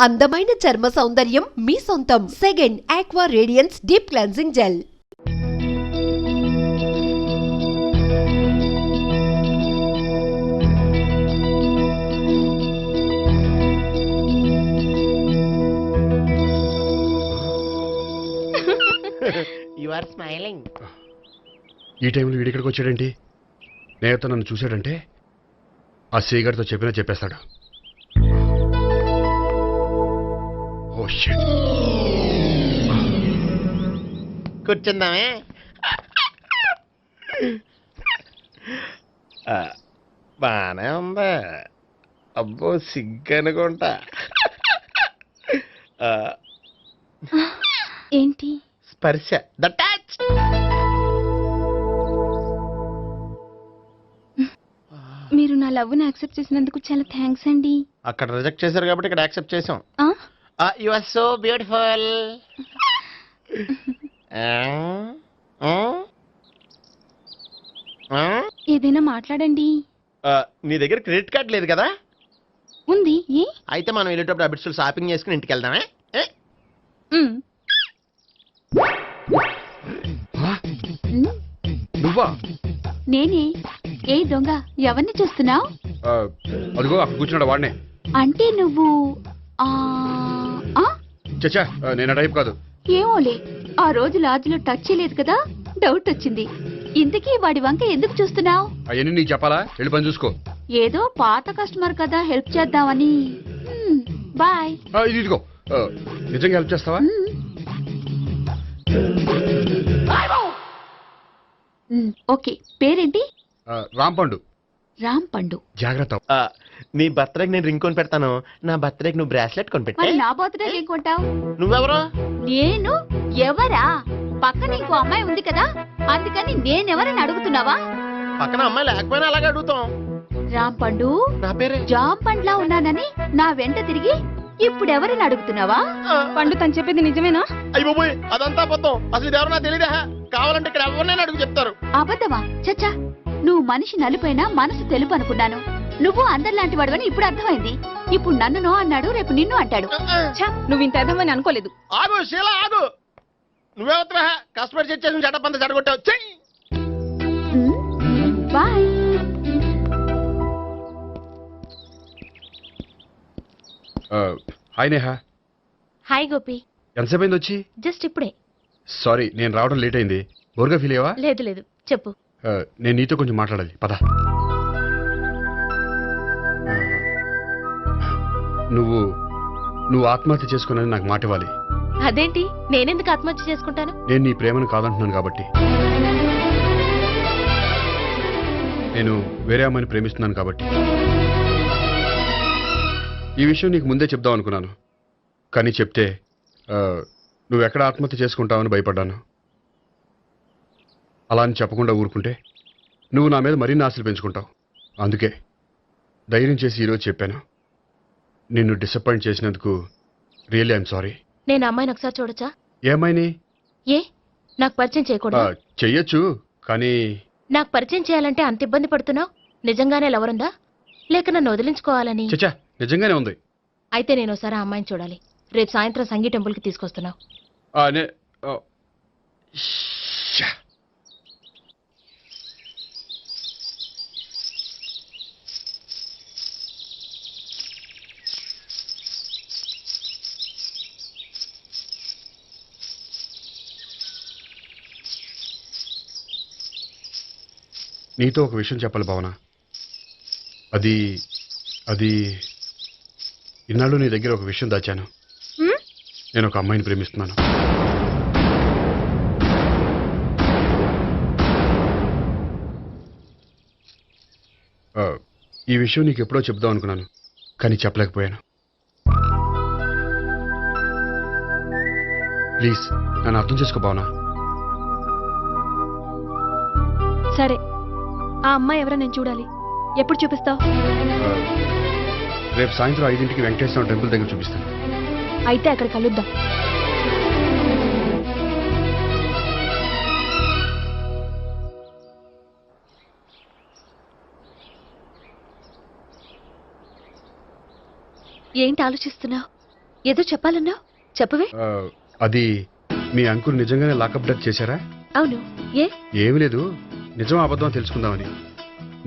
అందమైన చర్మ సౌందర్యం మీ సొంతం. Second aqua radiance deep cleansing gel. You are smiling. ఈ టైంలో వీడిక్కడికి వచ్చాడేంటి? నేత నన్ను చూశాడంటే ఆ సీగారితో చెప్పినా చెప్పేస్తాడు. Oh shit. కూర్చుందామే. బానే ఉందా? అబ్బో సిగ్గనుకుంటా. ఏంటి? స్పర్శ. The touch. మీరు నా లవ్ని యాక్సెప్ట్ చేసినందుకు చాలా థ్యాంక్స్ అండి. అక్కడ రిజెక్ట్ చేశారు కాబట్టి ఇక్కడ యాక్సెప్ట్ చేసాం. You are so beautiful. ఏదైనా మాట్లాడండి. నీ దగ్గర క్రెడిట్ కార్డ్ లేదు కదా? ఉంది. ఏ? అయితే మనం వెళ్ళేటప్పుడు అబిట్స్ షాపింగ్ చేసుకుని ఇంటికి వెళ్దామే. నువ్వా? నేనే. ఏ దొంగ, ఎవరిని చూస్తున్నావు? అదిగో అక్కడ కూర్చున్నాడు వాడినే. అంటే నువ్వు చచ్చా, నేను ఆ టైప్ కాదు. ఏమోలే, ఆ రోజు లాడ్జ్లో టచ్ చేయలేదు కదా, డౌట్ వచ్చింది. ఇంతకీ వాడి వంక ఎందుకు చూస్తున్నావు? అవన్నీ నీకు చెప్పాలా? వెళ్ళి పని చూసుకో. ఏదో పాత కస్టమర్ కదా, హెల్ప్ చేద్దామని. బాయ్. ఇదిగో, నిజంగా హెల్ప్ చేస్తావా? ఓకే. పేరేంటి? రాంపండు. రాంపండు. జాగ్రత్త. నీ బర్త్డేకి నేను రింగ్ కొని పెడతాను. నా బర్త్డేకి నువ్వు బ్రాస్లెట్ కొని పెట్టే. నా బర్త్డే ఏం కొంటావు? నువ్వెవరు? నేను ఎవరా? పక్కన ఇంకో అమ్మాయి ఉంది కదా, అందుకని నేనెవరని అడుగుతున్నావా? పక్కన అమ్మాయి లేకపోయినా అలాగే అడుగుతాం. రాంపండు. నా పేరే జామ్ పండ్లా ఉన్నానని నా వెంట తిరిగి ఇప్పుడెవరని అడుగుతున్నావా? పండు తను చెప్పేది నిజమేనా? అయ్యి బాబోయ్, అదంతా అబద్ధం. అసలు ఇది ఎవరు నాకు తెలియదా? కావాలంటే ఇక్కడ ఎవరినైనా అడుగు చెప్తారు. అబద్ధమా? చచ్చా, నువ్వు మనిషి నలుపైనా మనసు తెలుపు అనుకున్నాను. నువ్వు అందరిలాంటి వాడువని ఇప్పుడు అర్థమైంది. ఇప్పుడు నన్ను నో అన్నాడు, రేపు నిన్ను అంటాడు. నువ్వు ఇంత అర్థమని అనుకోలేదు. ఆగు శీల, ఆగు. నువ్వెవరా? కస్టమర్ చెక్ చేసి చెడ్డపంత చెడగొట్టావు. Bye. Hi Neha. Hi Gopi. ఎంతసేపు అయింది వచ్చి? జస్ట్ ఇప్పుడే. సారీ, నేను రావడం లేట్ అయింది. బోర్గా ఫీల్ అయ్యావా? లేదు లేదు, చెప్పు. నేను నీతో కొంచెం మాట్లాడాలి, పద. నువ్వు ఆత్మహత్య చేసుకున్నది నాకు మాట ఇవ్వాలి. అదేంటి, నేనెందుకు ఆత్మహత్య చేసుకుంటాను? నేను నీ ప్రేమను కాదంటున్నాను కాబట్టి. నేను వేరే అమ్మాయిని ప్రేమిస్తున్నాను కాబట్టి. ఈ విషయం నీకు ముందే చెప్దాం అనుకున్నాను, కానీ చెప్తే నువ్వెక్కడ ఆత్మహత్య చేసుకుంటావని భయపడ్డాను. అలా అని చెప్పకుండా ఊరుకుంటే నువ్వు నా మీద మరిన్ని ఆశలు పెంచుకుంటావు. అందుకే ధైర్యం చేసి ఈరోజు చెప్పాను. నిన్ను డిసప్పాయింట్ చేసినందుకు రియల్లీ ఐఎమ్ సారీ. నేను అమ్మాయిని ఒకసారి చూడొచ్చా? ఏ అమ్మాయిని? ఏ, నాకు పరిచయం చేయకూడదు? చెయ్యొచ్చు, కానీ నాకు పరిచయం చేయాలంటే అంత ఇబ్బంది పడుతున్నావు? నిజంగానే లవరుందా, లేక నన్ను వదిలించుకోవాలని? చచ్చా, నిజంగానే ఉంది. అయితే నేను ఒకసారి ఆ అమ్మాయిని చూడాలి. రేపు సాయంత్రం సంగీ టెంపుల్కి తీసుకొస్తున్నావు. నీతో ఒక విషయం చెప్పాలి భావన. అది ఇన్నాళ్ళు నీ దగ్గర ఒక విషయం దాచాను. నేను ఒక అమ్మాయిని ప్రేమిస్తున్నాను. ఈ విషయం నీకు ఎప్పుడో చెప్దాం అనుకున్నాను, కానీ చెప్పలేకపోయాను. ప్లీజ్ నన్ను అర్థం చేసుకో భావన. సరే, ఆ అమ్మాయి ఎవరో నేను చూడాలి. ఎప్పుడు చూపిస్తావు? రేపు సాయంత్రం 5ంటికి వెంకటేశ్వర టెంపుల్ దగ్గర చూపిస్తాను. అయితే అక్కడ కలుద్దాం. ఏంటి ఆలోచిస్తున్నావు? ఏదో చెప్పాలన్నా చెప్పవే. అది మీ అంకుల్ నిజంగానే లాకప్ డెత్ చేశారా? అవును. ఏ? ఏమీ లేదు, నిజం అబద్ధం తెలుసుకుందామని.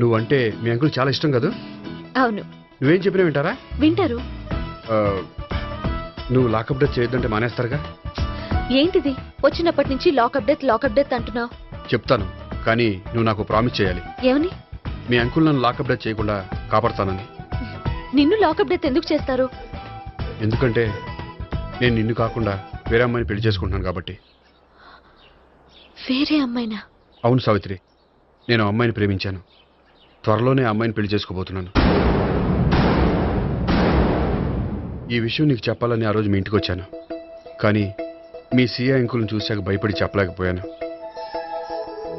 నువ్వంటే మీ అంకుల్ చాలా ఇష్టం కదా? అవును. నువ్వేం చెప్పినా వింటారా? వింటారు. ఆ, నువ్వు లాకప్ డెత్ చేయొద్దంటే మానేస్తారుగా? ఏంటిది వచ్చినప్పటి నుంచి లాకప్ డెత్ అంటున్నావు? చెప్తాను, కానీ నువ్వు నాకు ప్రామిస్ చేయాలి. ఏమని? మీ అంకుల్ నన్ను లాకప్ డెత్ చేయకుండా కాపాడతానని. నిన్ను లాకప్ డెత్ ఎందుకు చేస్తారు? ఎందుకంటే నేను నిన్ను కాకుండా వేరే అమ్మాయిని పెళ్లి చేసుకుంటున్నాను కాబట్టి. వేరే అమ్మాయినా? అవును సావిత్రి, నేను ఆ అమ్మాయిని ప్రేమించాను. త్వరలోనే ఆ అమ్మాయిని పెళ్లి చేసుకోబోతున్నాను. ఈ విషయం నీకు చెప్పాలని ఆ రోజు మీ ఇంటికి వచ్చాను, కానీ మీ సీఏ అంకుల్ని చూశాక భయపడి చెప్పలేకపోయాను.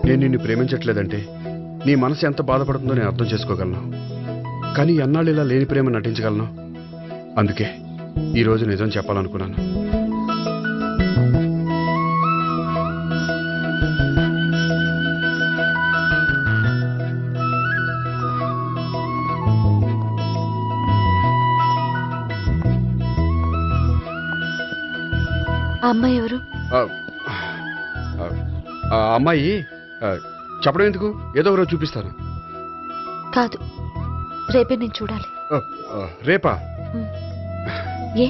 నేను నిన్ను ప్రేమించట్లేదంటే నీ మనసు ఎంత బాధపడుతుందో నేను అర్థం చేసుకోగలను, కానీ ఎన్నాళ్ళు ఇలా లేని ప్రేమ నటించగలను? అందుకే ఈరోజు నిజం చెప్పాలనుకున్నాను. ఆ అమ్మాయి ఎవరు? ఆ, ఆ, ఆ అమ్మాయి చెప్పడం ఎందుకు, ఏదో ఒకరోజు చూపిస్తాను. కాదు, రేపే నేను చూడాలి. రేపా? ఏ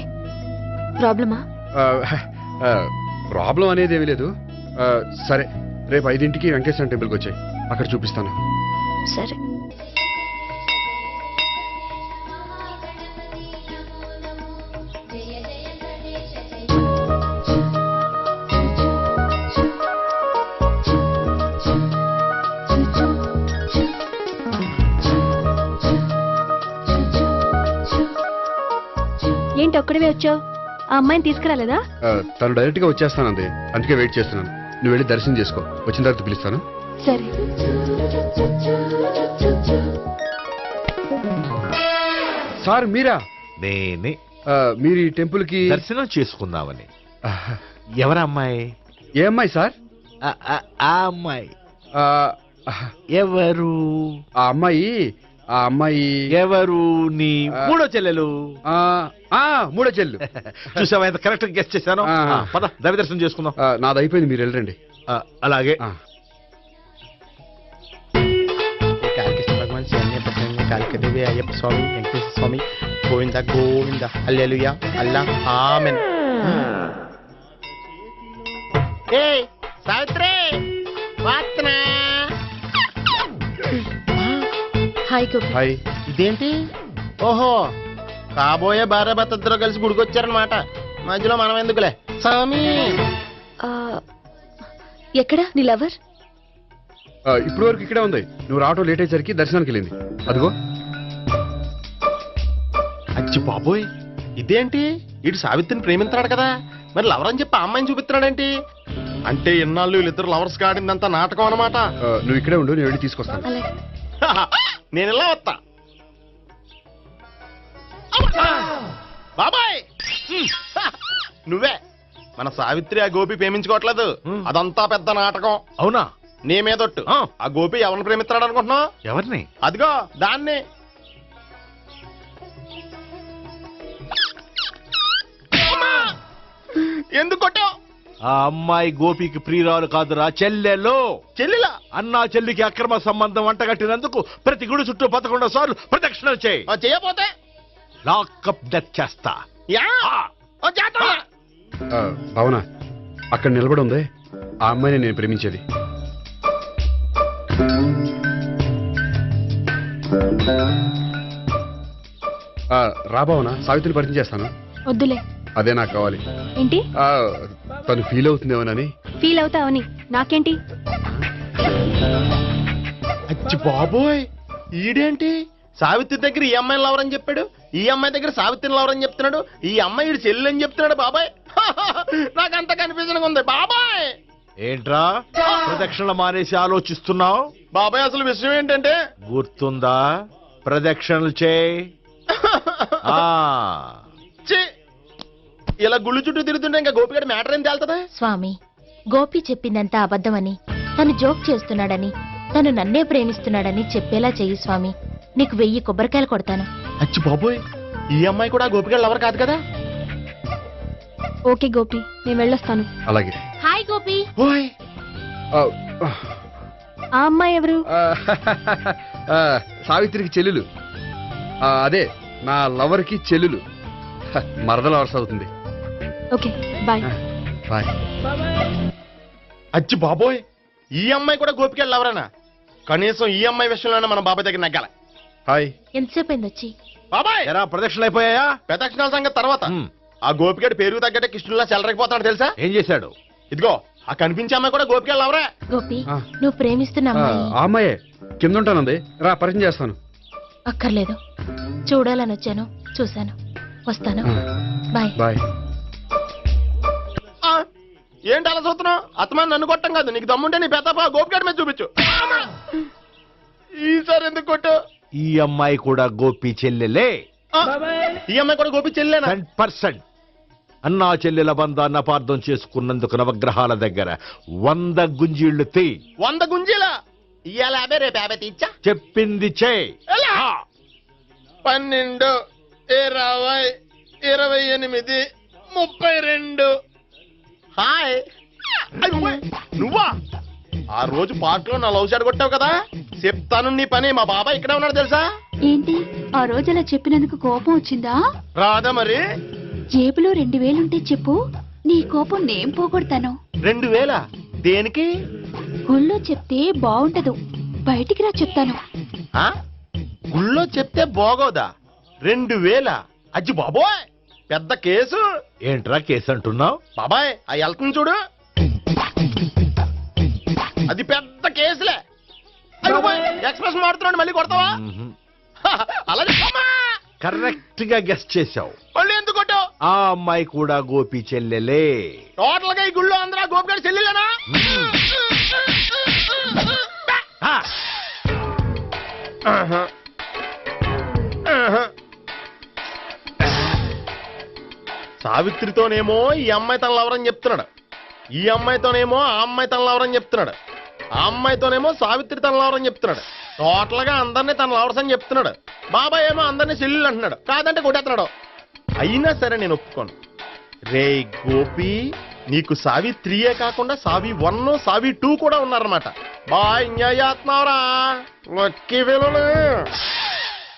ప్రాబ్లమా? ప్రాబ్లం అనేది ఏమీ లేదు. సరే, రేపు 5ంటికి వెంకటేశ్వర టెంపుల్కి వచ్చాయి, అక్కడ చూపిస్తాను. సరే. ఏంటి ఒక్కడివే వచ్చావు? ఆ అమ్మాయిని తీసుకురాలేదా? తను డైరెక్ట్ గా వచ్చేస్తానంది, అందుకే వెయిట్ చేస్తున్నాను. నువ్వు వెళ్ళి దర్శనం చేసుకో, వచ్చిన తర్వాత పిలుస్తాను. సరే. సార్ మీరా? నేనే మీరు ఈ టెంపుల్ కి దర్శనం చేసుకుందామని. ఎవరు అమ్మాయి? ఏ అమ్మాయి సార్? ఆ అమ్మాయి ఆ, ఎవరు? ఆ అమ్మాయి ఎవరు? నీ మూడో చెల్లెలు. మూడో చెల్లు. చూసావా ఎంత కరెక్ట్ గెస్ట్ చేశాను? ఆ. పద దైవ దర్శనం చేసుకుందాం. నాది అయిపోయింది, మీరు వెళ్ళండి. అలాగే. కాళికేశ్వర భగవాన్ శరణ్య ప్రసన్న కాళికదేవి అయ్యప్ప స్వామి వెంకటేశ్వర స్వామి గోవింద గోవింద హల్లెలూయా అల్లా ఆమెన్. ఏయ్ సావిత్రి, వాత్నా. హాయ్ గోపి. హాయ్. ఇదేంటి? ఓహో, కాబోయే భార్య భర్త ఇద్దరు కలిసి గుడికొచ్చారనమాట. మధ్యలో మనం ఎందుకులే స్వామి. ఆ, ఎక్కడ నీ లవర్? ఇప్పటి వరకు ఇక్కడే ఉంది. నువ్వు రావటం లేట్ అయ్యేసరికి దర్శనానికి వెళ్ళింది. అదిగో. అచ్చి బాబోయ్, ఇదేంటి? ఇటు సావిత్రిని ప్రేమిస్తున్నాడు కదా, మరి లవర్ అని చెప్పి ఆ అమ్మాయిని చూపిస్తున్నాడేంటి? అంటే ఇన్నాళ్ళు వీళ్ళిద్దరు లవర్స్ కాడిందంతా నాటకం అనమాట. నువ్వు ఇక్కడే ఉండు, నేను వెళ్ళి తీసుకొస్తాను. అలాగే. నేను ఇలా వస్తా. బాబాయ్, నువ్వే మన సావిత్రి ఆ గోపి ప్రేమించుకోవట్లేదు, అదంతా పెద్ద నాటకం. అవునా? నీ మీదొట్టు. ఆ గోపి ఎవరిని ప్రేమిస్తున్నాడు అనుకుంటున్నావు? ఎవరిని? అదిగో దాన్ని. ఎందుకు కొట్టావు? ఆ అమ్మాయి గోపికి ప్రియురాలు కాదురా, చెల్లెలు. చెల్లిలా? అన్నా చెల్లికి అక్రమ సంబంధం వంటగట్టినందుకు ప్రతి గుడి చుట్టూ 11 సార్లు ప్రదక్షిణలు చేయి. చేయపోతే లాకప్ డెత్ చేస్తా. యా, చేస్తా. భావన, అక్కడ నిలబడి ఉంది ఆ అమ్మాయిని నేను ప్రేమించేది. రా భావన, సావిత్రిని పరిచయం చేస్తాను. వద్దులే. అదే నాకు కావాలి. ఏంటి? తను ఫీల్ అవుతుందేమోనని. ఫీల్ అవుతావని నాకేంటి? అచ్చి బాబోయ్, ఈడేంటి సావిత్రి దగ్గర ఈ అమ్మాయిని లవర్ అని చెప్పాడు, ఈ అమ్మాయి దగ్గర సావిత్రిని లవర్ అని చెప్తున్నాడు, ఈ అమ్మాయి ఈడు చెల్లి అని చెప్తున్నాడు. బాబాయ్, నాకంత కన్ఫ్యూజన్ ఉంది బాబాయ్. ఏంట్రా ప్రదక్షిణ మానేసి ఆలోచిస్తున్నావు? బాబాయ్, అసలు విషయం ఏంటంటే, గుర్తుందా? ప్రదక్షిణలు చేయి. ఛీ, ఇలా గుళ్ళు చుట్టూ తిరుగుతుంటే ఇంకా గోపిగడ మ్యాటర్ ఏం తేలుతుందా? స్వామి, గోపి చెప్పిందంతా అబద్ధమని, తను జోక్ చేస్తున్నాడని, తను నన్నే ప్రేమిస్తున్నాడని చెప్పేలా చెయ్యి స్వామి. నీకు 1000 కొబ్బరికాయలు కొడతాను. అచ్చి బాబోయ్, ఈ అమ్మాయి కూడా గోపిగడ లవర్ కాదు కదా? ఓకే గోపి, నేను వెళ్ళొస్తాను. అలాగే. హాయ్ గోపి. ఓయ్ ఆ, ఆ అమ్మాయి ఎవరు? ఆ, సావిత్రికి చెల్లెలు. అదే నా లవర్కి చెల్లెలు. మరద లవర్స్ అవుతుంది. Okay bye. బాయ్. అచ్చి బాబోయ్, ఈ అమ్మాయి కూడా గోపికెళ్ళి ఎవరన్నా? కనీసం ఈ అమ్మాయి విషయంలోనే మన బాబాయ్ దగ్గర నగ్గాల. హాయ్. ఎంతసేపు అయింది వచ్చి? బాబాయ్ ఎరా ప్రదక్షిణలు అయిపోయాయా? ప్రదక్షిణాల సంగతి తర్వాత. ఉమ్. ఆ గోపిగడు పేరు తగ్గట్టే కృష్ణుల్లా చెలరకపోతాడు తెలుసా? ఏం చేశాడు? ఇదిగో ఆ కనిపించే అమ్మాయి కూడా గోపికెళ్ళి ఎవరా? గోపి, ఆ. నువ్వు ప్రేమిస్తున్న అమ్మాయి ఆ అమ్మాయే కింద ఉంటానంది. రా పరిచయం చేస్తాను. అక్కర్లేదు. చూడాలని వచ్చాను, చూశాను, వస్తాను. బాయ్. బాయ్. ఆ, ఏంటి అలా చూస్తున్నావు? అత్తమాని నన్ను కొట్టం కాదు, నీకు దమ్ముంటే నీ పెద్దపా గోపిగడి మీద చూపించు. ఈసారి ఎందుకు కొట్టు? ఈ అమ్మాయి కూడా గోపి చెల్లెలే. ఆ, ఈ అమ్మాయి కూడా గోపి చెల్లేనా? 10% అన్నా చెల్లెల బంధాన్ని అపార్థం చేసుకున్నందుకు నవగ్రహాల దగ్గర 100 గుంజీళ్లు తీ. 100 గుంజీలా? ఇవాళ 50, రేపు 50 తీచ్చా. చెప్పింది చే. 12, 20, 28, 32. హాయ్. నువ్వా? ఆ రోజు పార్క్ లో నా లవ్ షాట్ కొట్టావు కదా, చెప్తాను నీ పని. మా బాబాయ్ ఇక్కడే ఉన్నాడు తెలుసా? ఏంటి ఆ రోజు అలా చెప్పినందుకు కోపం వచ్చిందా? రాదా మరి? జేబులో 2000 ఉంటే చెప్పు, నీ కోపం నేను పోగొడతాను. 2000? దేనికి? గుళ్ళో చెప్తే బాగుంటదు, బయటికి రా చెప్తాను. ఆ? గుళ్ళో చెప్తే బాగోదా? 2000? అజ్జి బాబోయ్, పెద్ద కేసు. ఏంట్రా కేసు అంటున్నావు? బాబాయ్ ఆ వెళ్తుంది చూడు, అది పెద్ద కేసులే. ఎక్స్ప్రెస్ మారుతున్నాడు, మళ్ళీ కొడతావా? అలాగే కరెక్ట్ గా గెస్ట్ చేశావు. మళ్ళీ ఎందుకు కొట్టావు? ఆ అమ్మాయి కూడా గోపి చెల్లెలే. టోటల్ గా ఈ గుళ్ళో అందరూ గోపిగాడి చెల్లెలేనా? ఆ, ఆహా. ఆహా. సావిత్రితోనేమో ఈ అమ్మాయి తన లవరని చెప్తున్నాడు, ఈ అమ్మాయితోనేమో ఆ అమ్మాయి తన లవరని చెప్తున్నాడు, ఆ అమ్మాయితోనేమో సావిత్రి తన లవరని చెప్తున్నాడు. టోటల్ గా అందరినీ తన లవర్స్ అని చెప్తున్నాడు. బాబాయ్ ఏమో అందరినీ చెల్లెలు అంటున్నాడు, కాదంటే కొట్టేస్తున్నాడు. అయినా సరే నేను ఒప్పుకోను. రే గోపి, నీకు సావిత్రియే కాకుండా సావి 1, సావి 2 కూడా ఉన్నారన్నమాట. బాయ్ ఎంజాయ్ చేస్తున్నావురా. లక్కీ పిల్లలు.